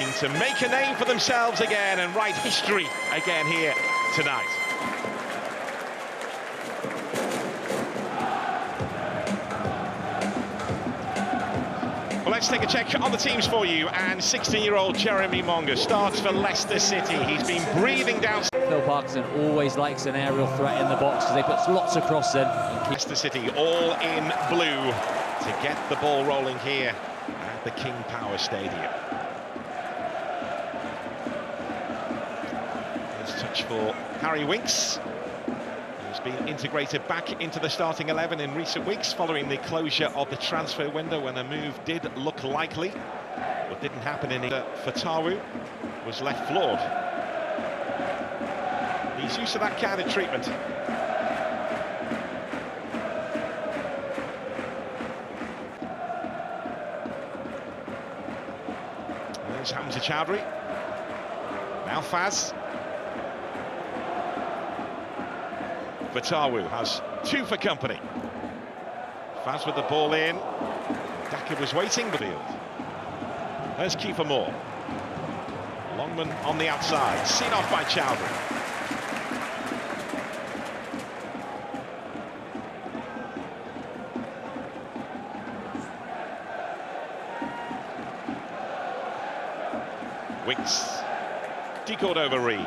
looking to make a name for themselves again and write history again here tonight. Well, let's take a check on the teams for you. And 16-year-old Jeremy Monga starts for Leicester City. He's been breathing down. Phil Parkinson always likes an aerial threat in the box because they put lots of crosses in. Leicester City all in blue to get the ball rolling here at the King Power Stadium. First touch for Harry Winks, who's been integrated back into the starting 11 in recent weeks following the closure of the transfer window when a move did look likely, but didn't happen in it. FotMob was left floored. He's used to that kind of treatment. There's Hamza Choudhury. Now Faz. FotMob has two for company. Faz with the ball in. Daka was waiting the field. There's Kiefer Moore. Longman on the outside, seen off by Choudhury. Winks, decored over Reed.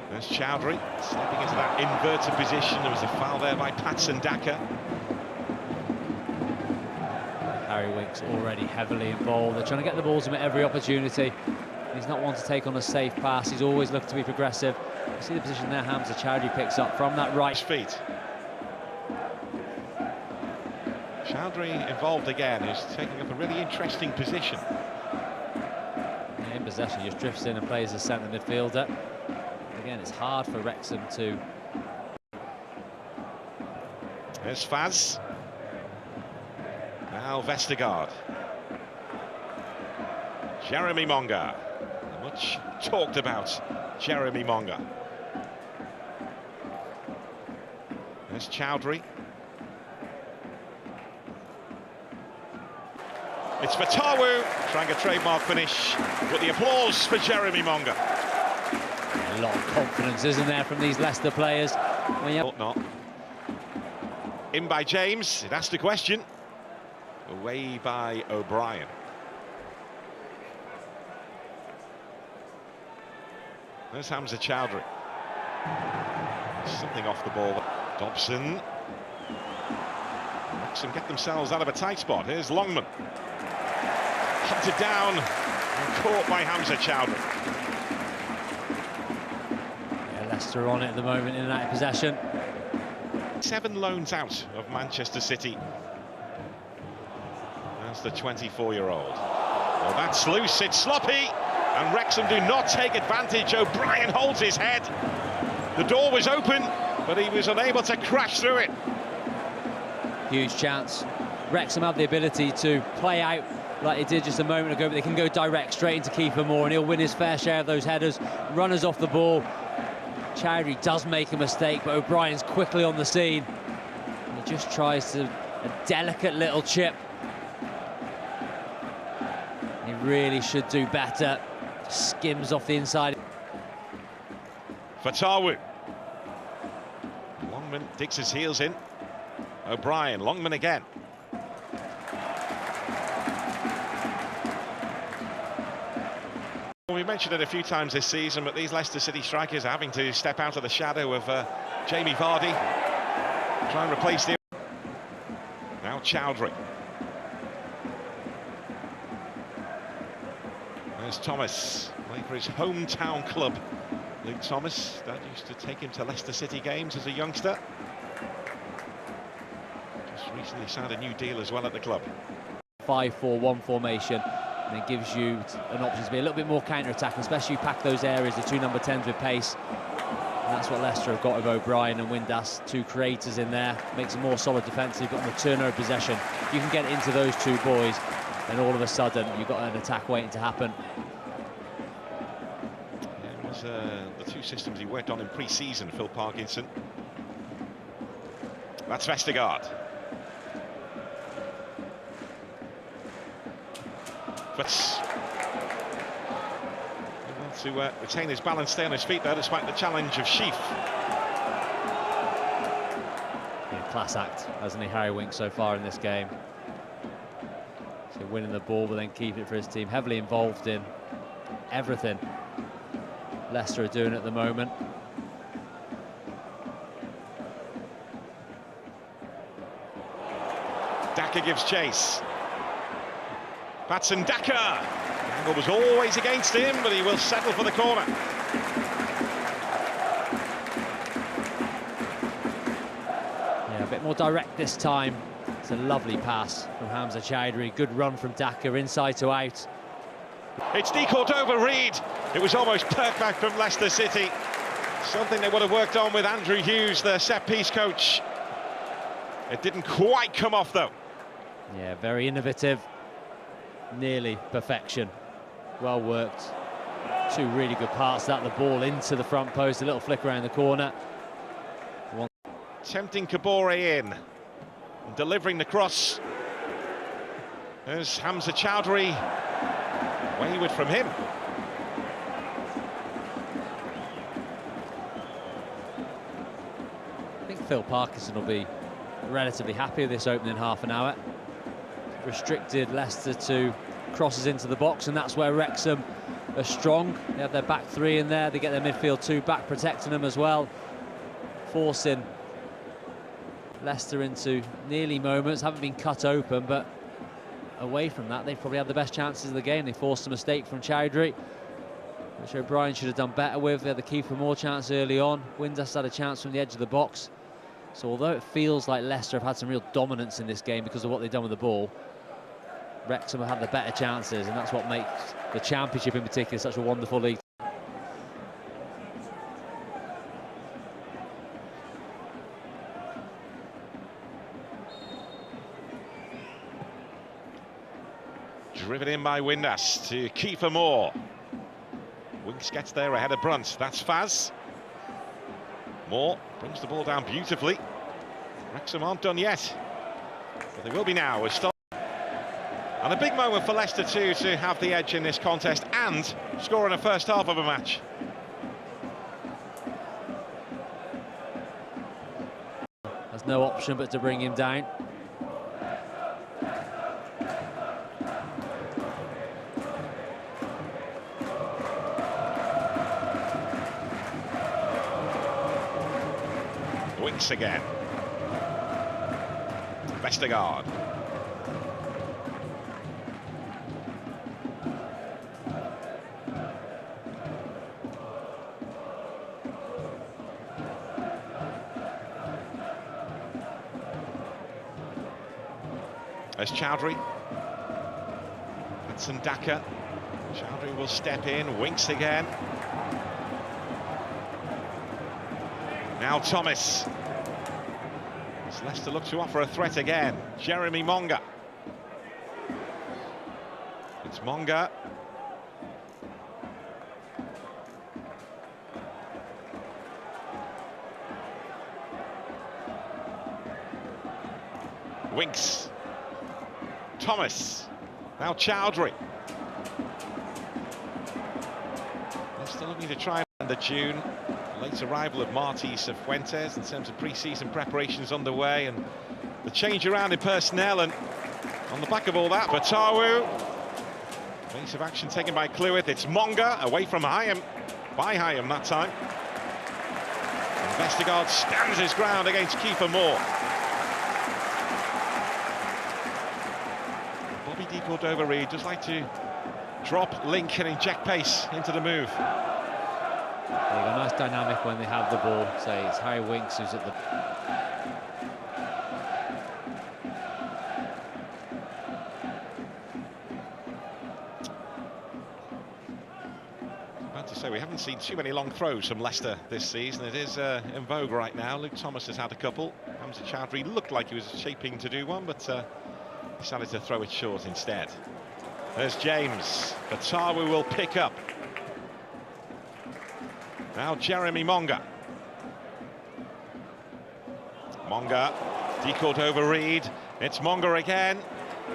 There's Choudhury, stepping into that inverted position. There was a foul there by Patson Daka. Harry Winks already heavily involved. They're trying to get the balls to him at every opportunity. He's not one to take on a safe pass. He's always looked to be progressive. You see the position there Hamza Choudhury picks up from that right feet. Choudhury involved again, who's taking up a really interesting position. In possession, just drifts in and plays as centre midfielder. Again, it's hard for Wrexham to... There's Faz. Now Vestergaard. Jeremy Monga. Much talked about Jeremy Monga. There's Choudhury. It's FotMob trying a trademark finish, but the applause for Jeremy Monga. A lot of confidence, isn't there, from these Leicester players? Not. In by James, it asked a question. Away by O'Brien. There's Hamza Choudhury. Something off the ball. Dobson. Wrexham get themselves out of a tight spot. Here's Longman. Hunted down and caught by Hamza Choudhury. Yeah, Leicester on it at the moment in that possession. 7 loans out of Manchester City. That's the 24-year-old. Well, that's loose, it's sloppy, and Wrexham do not take advantage. O'Brien holds his head. The door was open, but he was unable to crash through it. Huge chance. Wrexham have the ability to play out like they did just a moment ago, but they can go direct straight into Kiefer Moore, and he'll win his fair share of those headers. Runners off the ball. Choudhury does make a mistake, but O'Brien's quickly on the scene. And he just tries to a delicate little chip. He really should do better. Skims off the inside. FotMob. Longman digs his heels in. O'Brien, Longman again. We mentioned it a few times this season, but these Leicester City strikers are having to step out of the shadow of Jamie Vardy. Try and replace the... Now Choudhury. There's Thomas, playing for his hometown club. Luke Thomas, that used to take him to Leicester City games as a youngster. Just recently signed a new deal as well at the club. 5-4-1 formation. And it gives you an option to be a little bit more counter-attacking, especially if you pack those areas, the two number 10s with pace. And that's what Leicester have got with O'Brien and Windass, two creators in there. Makes it more solid defensive, got the turnover possession. You can get into those two boys, and all of a sudden you've got an attack waiting to happen. Yeah, it was the two systems he worked on in pre-season, Phil Parkinson. That's Vestergaard. But he wants to retain his balance, stay on his feet there, despite the challenge of Sheaf. Yeah, class act, hasn't he, Harry Winks, so far in this game. So winning the ball, but then keeping it for his team. Heavily involved in everything Leicester are doing at the moment. Daka gives chase. Patson Daka. The angle was always against him, but he will settle for the corner. Yeah, a bit more direct this time. It's a lovely pass from Hamza Choudhury. Good run from Daka, inside to out. It's De Cordova-Reid. It was almost perfect from Leicester City. Something they would have worked on with Andrew Hughes, their set-piece coach. It didn't quite come off, though. Yeah, very innovative. Nearly perfection. Well worked. Two really good parts. That the ball into the front post, a little flick around the corner. Tempting Kabore in. And delivering the cross. There's Hamza Choudhury. Wayward from him. I think Phil Parkinson will be relatively happy with this opening half an hour. Restricted Leicester to crosses into the box, and that's where Wrexham are strong. They have their back three in there. They get their midfield two back protecting them as well, forcing Leicester into nearly moments. Haven't been cut open, but away from that, they've probably had the best chances of the game. They forced a mistake from Choudhury, which O'Brien should have done better with. They had the keeper more chance early on. Windus had a chance from the edge of the box. So although it feels like Leicester have had some real dominance in this game because of what they've done with the ball, Wrexham have had the better chances, and that's what makes the Championship in particular such a wonderful league. Driven in by Windus to Kiefer Moore. Winks gets there ahead of Brunt. That's Faz. Moore brings the ball down beautifully. Wrexham aren't done yet, but they will be now. And a big moment for Leicester too, to have the edge in this contest and score in the first half of a match. There's no option but to bring him down. Winks again. Vestergaard. There's Choudhury. Patson Daka. Choudhury will step in. Winks again. Now Thomas. As Leicester look to offer a threat again. Jeremy Monga. It's Monga. Winks. Thomas. Now Choudhury. They're still looking to try and end the tune. Late arrival of Martí Cifuentes in terms of pre-season preparations underway, and the change around in personnel, and on the back of all that, Batawu. Base of action taken by Cleworth. It's Monga away from Hyam, by Hyam that time. And Vestergaard stands his ground against Kiefer Moore. Bobby De Cordova-Reid does like to drop, link and inject pace into the move. They've got a nice dynamic when they have the ball. Say it's Harry Winks who's at the... About to say, we haven't seen too many long throws from Leicester this season. It is in vogue right now. Luke Thomas has had a couple. Hamza Choudhury looked like he was shaping to do one, but decided to throw it short instead. There's James. Batawu will pick up. Now Jeremy Monga. Monga, decaught over Reed. It's Monga again.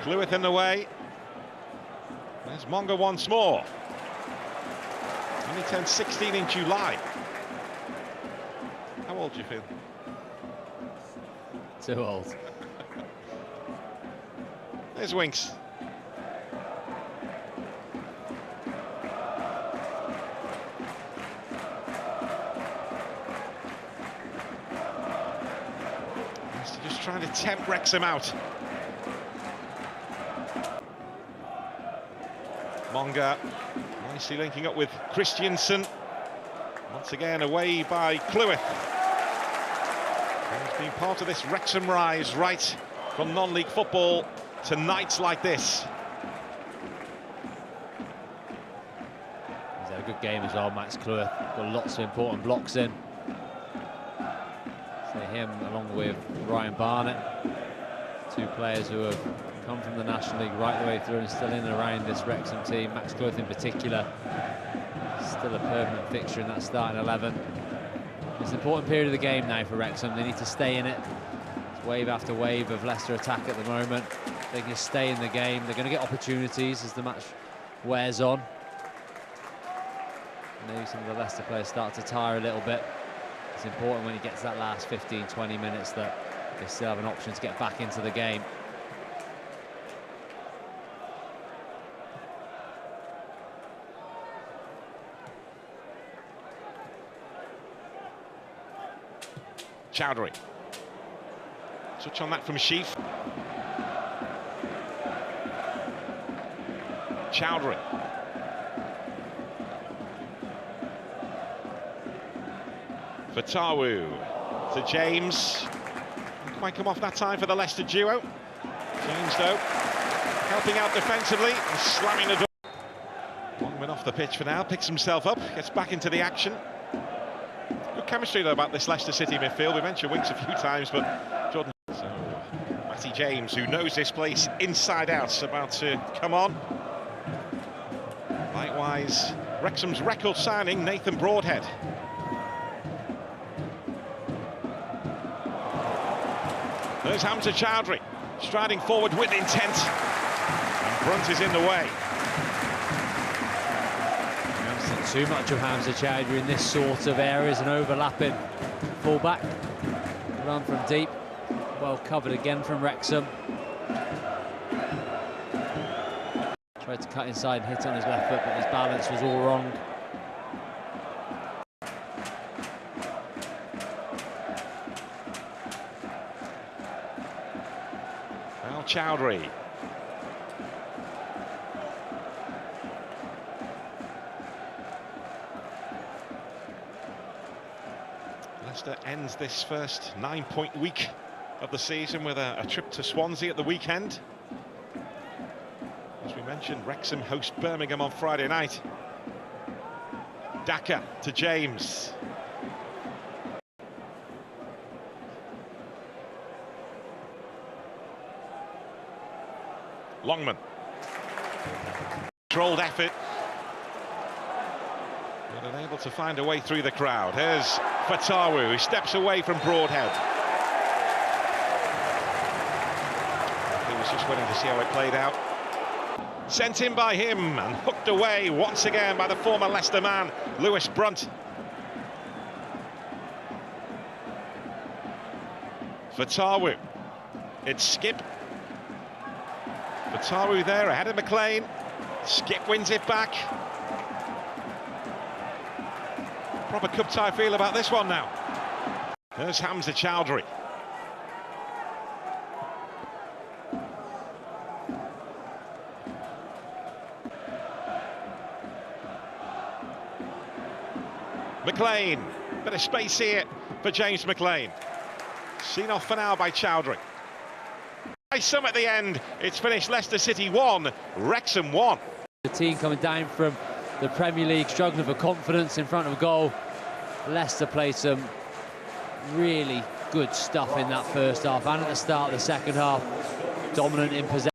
Clwyth in the way. There's Monga once more. Only turned 16 in July. How old do you feel? Too old. There's Winks. Just trying to tempt Wrexham out. Monga nicely linking up with Christiansen. Once again away by Clwyth. He's been part of this Wrexham rise right from non-league football to nights like this. He's had a good game as well, Max Clwyth. Got lots of important blocks in. So him along with Ryan Barnett, two players who have come from the National League right the way through and still in and around this Wrexham team. Max Clwyth in particular, still a permanent fixture in that starting 11. It's an important period of the game now for Wrexham. They need to stay in it. It's wave after wave of Leicester attack at the moment. They can stay in the game. They're going to get opportunities as the match wears on. Maybe some of the Leicester players start to tire a little bit. It's important when he gets that last 15-20 minutes that they still have an option to get back into the game. Choudhury. Touch on that from Sheaf. Choudhury. Fatawu to James. Didn't quite come off that time for the Leicester duo. James, though, helping out defensively and slamming the door. Longman off the pitch for now, picks himself up, gets back into the action. Good chemistry, though, about this Leicester City midfield. We mentioned Winks a few times, but Jordan... So, Matty James, who knows this place inside out, is about to come on. Likewise, Wrexham's record signing, Nathan Broadhead. There's Hamza Choudhury, striding forward with intent. And Brunt is in the way. Too much of Hamza Choudhury in this sort of areas and overlapping fullback. Run from deep, well covered again from Wrexham. Tried to cut inside and hit on his left foot, but his balance was all wrong. Now Choudhury. Leicester ends this first 9-point week of the season with a trip to Swansea at the weekend. As we mentioned, Wrexham host Birmingham on Friday night. Daka to James. Longman. Controlled effort. But unable to find a way through the crowd. Here's Fatawu, who steps away from Broadhead. He was just waiting to see how it played out. Sent in by him and hooked away once again by the former Leicester man, Lewis Brunt. Fatawu. It's Skip. Fatawu there ahead of McLean. Skip wins it back. Proper cup tie feel about this one now. There's Hamza Choudhury. McLean, bit of space here for James McLean. Seen off for now by Choudhury. Nice sum at the end. It's finished Leicester City 1, Wrexham 1. The team coming down from the Premier League, struggling for confidence in front of goal. Leicester played some really good stuff in that first half and at the start of the second half. Dominant in possession.